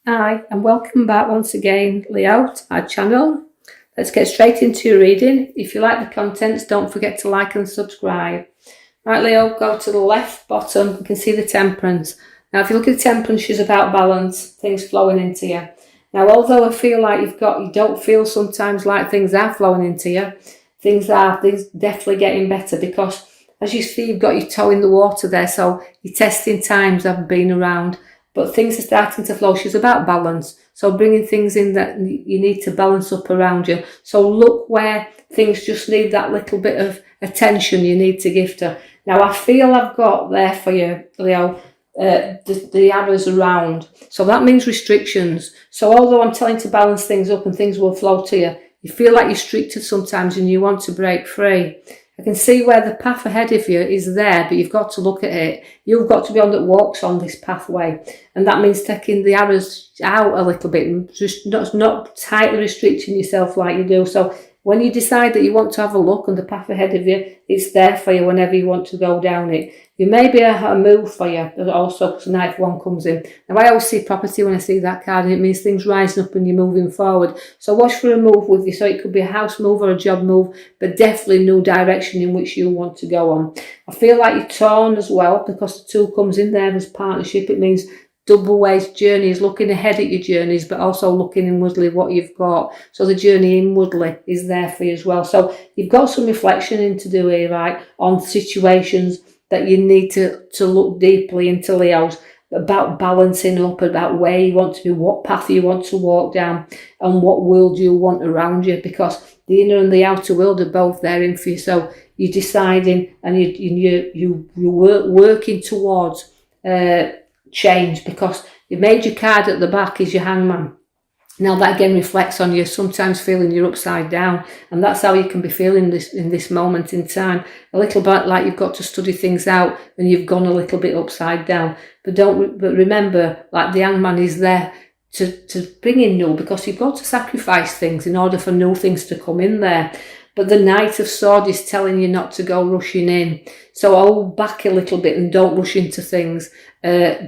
Hi, and welcome back once again, Leo, to my channel. Let's get straight into your reading. If you like the contents, don't forget to like and subscribe. Right, Leo, go to the left bottom. You can see the temperance. Now, if you look at the temperance, she's about balance, things flowing into you. Now, although I feel like you don't feel sometimes like things are flowing into you. Things definitely getting better because, as you see, you've got your toe in the water there. So your testing times have been around. But things are starting to flow. She's about balance. So bringing things in that you need to balance up around you. So look where things just need that little bit of attention you need to give to. Now, I feel I've got there for you, Leo, the arrows around. So that means restrictions. So although I'm telling you to balance things up and things will flow to you, you feel like you're restricted sometimes and you want to break free. I can see where the path ahead of you is there, but you've got to look at it. You've got to be on that walks on this pathway. And that means taking the arrows out a little bit and just not tightly restricting yourself like you do. So when you decide that you want to have a look on the path ahead of you, it's there for you whenever you want to go down it. There may be a move for you also because the ninth one comes in. Now, I always see property when I see that card, and it means things rising up and you're moving forward. So watch for a move with you. So it could be a house move or a job move, but definitely new direction in which you want to go on. I feel like you're torn as well because the two comes in there as partnership. It means double ways journeys, looking ahead at your journeys, but also looking inwardly what you've got. So the journey inwardly is there for you as well. So you've got some reflection in to do here, right, on situations that you need to look deeply into, Leos, about balancing up, about where you want to be, what path you want to walk down, and what world you want around you, because the inner and the outer world are both there in for you. So you're deciding and you're working towards change, because your major card at the back is your hangman. Now that again reflects on you sometimes feeling you're upside down, and that's how you can be feeling this in this moment in time. A little bit like you've got to study things out and you've gone a little bit upside down. But remember, like the hangman is there to bring in new, because you've got to sacrifice things in order for new things to come in there. But the Knight of Swords is telling you not to go rushing in. So hold back a little bit and don't rush into things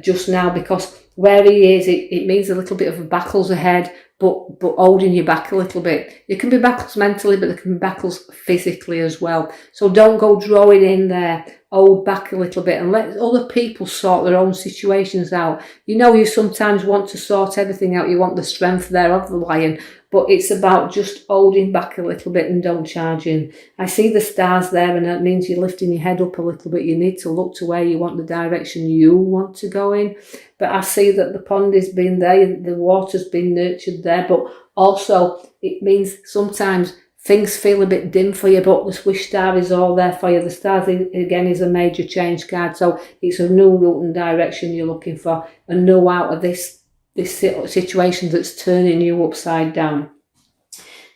just now, because where he is, it means a little bit of battles ahead, but holding you back a little bit. There can be battles mentally, but there can be battles physically as well. So don't go drawing in there. Hold back a little bit and let other people sort their own situations out. You know, you sometimes want to sort everything out. You want the strength there of the lion, but it's about just holding back a little bit and don't charge in. I see the stars there, and that means you're lifting your head up a little bit. You need to look to where you want, the direction you want to go in. But I see that the pond has been there, the water's been nurtured there, but also it means sometimes things feel a bit dim for you, but the swish star is all there for you. The stars, again, is a major change card. So it's a new route and direction you're looking for, a new out of this situation that's turning you upside down.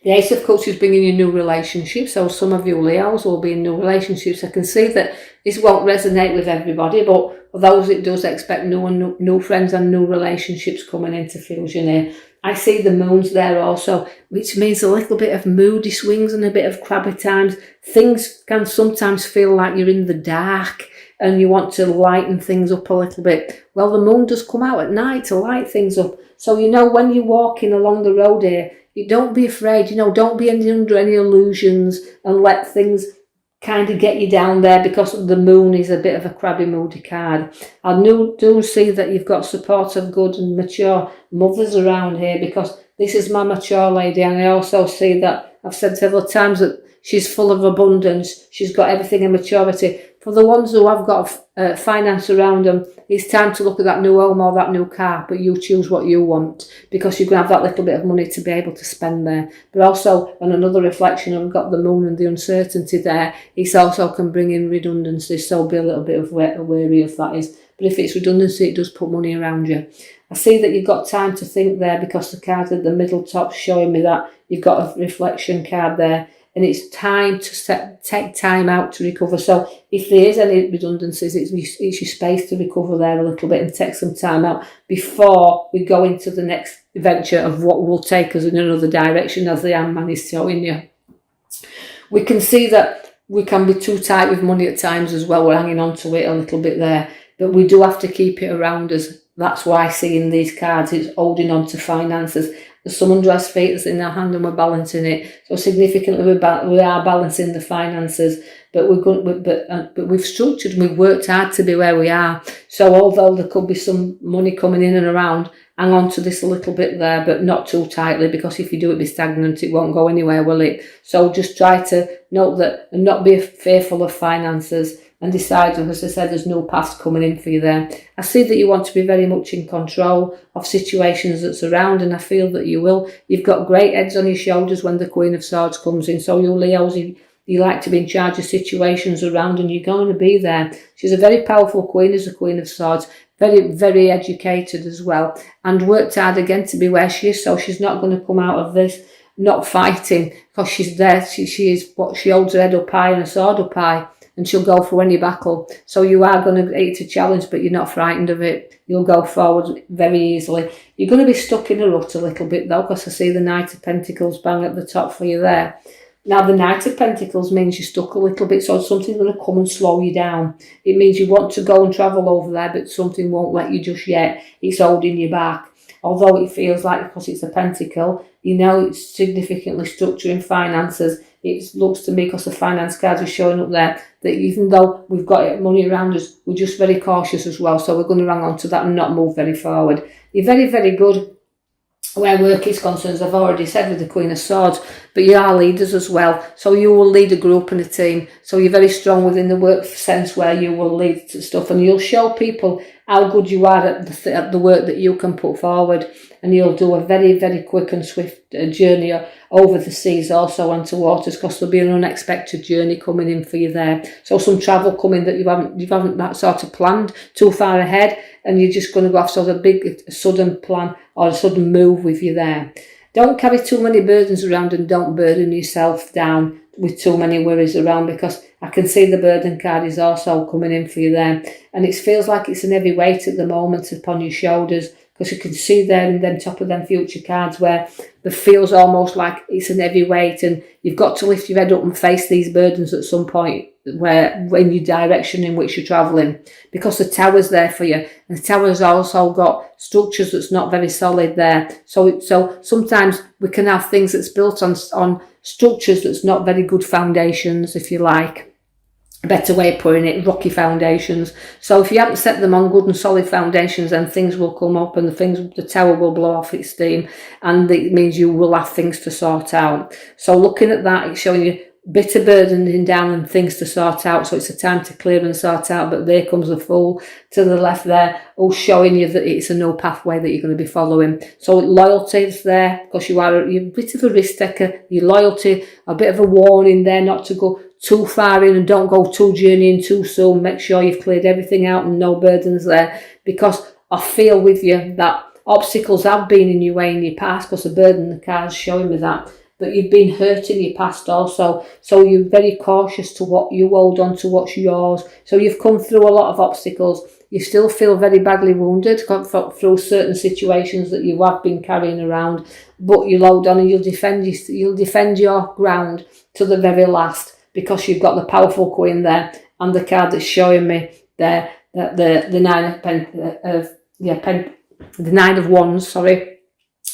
The Ace of Cups is bringing you new relationships. So some of you Leos will be in new relationships. I can see that this won't resonate with everybody, but for those it does, expect new friends and new relationships coming into fusion here. I see the moons there also, which means a little bit of moody swings and a bit of crabby times. Things can sometimes feel like you're in the dark and you want to lighten things up a little bit. Well, the moon does come out at night to light things up. So, you know, when you're walking along the road here, you don't be afraid, don't be under any illusions and let things kind of get you down there, because the moon is a bit of a crabby, moody card. I do see that you've got support of good and mature mothers around here, because this is my mature lady, and I also see that I've said several times that she's full of abundance. She's got everything in maturity. For the ones who have got finance around them, it's time to look at that new home or that new car, but you choose what you want, because you're going to have that little bit of money to be able to spend there. But also, on another reflection, I've got the moon and the uncertainty there. It also can bring in redundancy, so be a little bit of wary of that is. But if it's redundancy, it does put money around you. I see that you've got time to think there, because the card at the middle top showing me that you've got a reflection card there. And it's time to take time out to recover. So if there is any redundancies, it's your space to recover there a little bit and take some time out before we go into the next venture of what will take us in another direction, as the Ant-Man is showing you. We can see that we can be too tight with money at times as well. We're hanging on to it a little bit there. But we do have to keep it around us that's why I see in these cards it's holding on to finances. There's someone who has fate in their hand and we're balancing it. So significantly we are balancing the finances, but we've structured and we've worked hard to be where we are. So although there could be some money coming in and around, hang on to this a little bit there, but not too tightly, because if you do it be stagnant, it won't go anywhere, will it? So just try to note that and not be fearful of finances, and decide, as I said, there's no past coming in for you there. I see that you want to be very much in control of situations that's around, and I feel that you will. You've got great heads on your shoulders when the Queen of Swords comes in. So you Leos, you like to be in charge of situations around, and you're going to be there. She's a very powerful queen as the Queen of Swords. Very, very educated as well, and worked hard again to be where she is. So she's not going to come out of this not fighting, because she's there. She is what she holds her head up high and a sword up high, and she'll go for any battle. So you are going to hate a challenge, but you're not frightened of it. You'll go forward very easily. You're going to be stuck in a rut a little bit though, because I see the Knight of Pentacles bang at the top for you there. Now the Knight of Pentacles means you're stuck a little bit, so something's going to come and slow you down. It means you want to go and travel over there, but something won't let you just yet. It's holding you back. Although it feels like, because it's a pentacle, you know it's significantly structuring finances. It looks to me, because the finance cards are showing up there, that even though we've got money around us, we're just very cautious as well. So we're going to hang on to that and not move very forward. You're very, very good where work is concerned, I've already said, with the Queen of Swords, but you are leaders as well. So you will lead a group and a team. So you're very strong within the work sense, where you will lead stuff, and you'll show people how good you are at the work that you can put forward. And you'll do a very, very quick and swift journey over the seas also onto waters, because there'll be an unexpected journey coming in for you there. So some travel coming that you haven't that sort of planned too far ahead, and you're just going to go off sort of a big sudden plan or a sudden move with you there. Don't carry too many burdens around, and don't burden yourself down with too many worries around, because I can see the burden card is also coming in for you there, and it feels like it's an heavy weight at the moment upon your shoulders, because you can see there in them top of them future cards where it feels almost like it's an heavy weight, and you've got to lift your head up and face these burdens at some point where in your direction in which you're travelling, because the tower's there for you, and the tower's also got structures that's not very solid there. So sometimes we can have things that's built on structures that's not very good foundations, if you like. A better way of putting it, rocky foundations. So if you haven't set them on good and solid foundations, then things will come up, and the tower will blow off its steam, and it means you will have things to sort out. So looking at that, it's showing you bit of burdening down and things to sort out. So it's a time to clear and sort out. But there comes the Fool to the left there, all showing you that it's a no pathway that you're going to be following. So loyalty is there, because you're a bit of a risk taker. Your loyalty, a bit of a warning there not to go too far in, and don't go too journeying too soon. Make sure you've cleared everything out and no burdens there, because I feel with you that obstacles have been in your way in your past, because the burden, the card's showing me that. But you've been hurt in your past also. So you're very cautious to what you hold on to, what's yours. So you've come through a lot of obstacles. You still feel very badly wounded through certain situations that you have been carrying around. But you'll hold on and you'll defend your ground to the very last, because you've got the powerful Queen there, and the card that's showing me there, the Nine of Wands,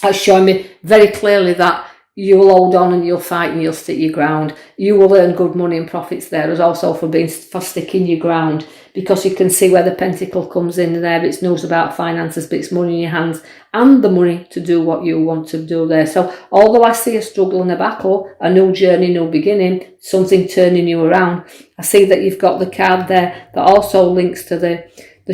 that's showing me very clearly that you'll hold on and you'll fight and you'll stick your ground. You will earn good money and profits there, as also for sticking your ground, because you can see where the pentacle comes in there. It's knows about finances, but it's money in your hands and the money to do what you want to do there. So although I see a struggle and a battle, a new journey, new beginning, something turning you around, I see that you've got the card there that also links to the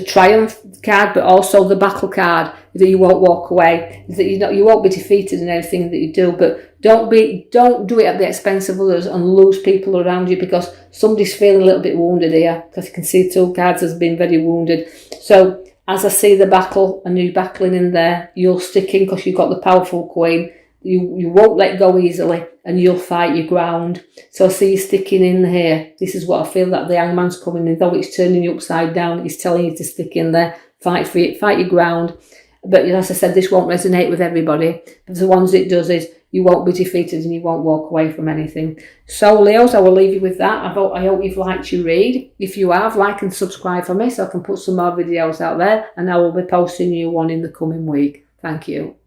Triumph card, but also the battle card, that you won't walk away, that you won't be defeated in anything that you do. But don't do it at the expense of others and lose people around you, because somebody's feeling a little bit wounded here, because you can see two cards has been very wounded. So as I see the battle and you battling in there, you'll stick in, because you've got the powerful Queen. You won't let go easily, and you'll fight your ground. So I see you sticking in here. This is what I feel, that the Hangman's coming in, though it's turning you upside down. He's telling you to stick in there, fight for it, fight your ground. But as I said, this won't resonate with everybody. But the ones it does is you won't be defeated and you won't walk away from anything. So Leos, I will leave you with that. I hope you've liked your read. If you have, like and subscribe for me so I can put some more videos out there, and I will be posting you one in the coming week. Thank you.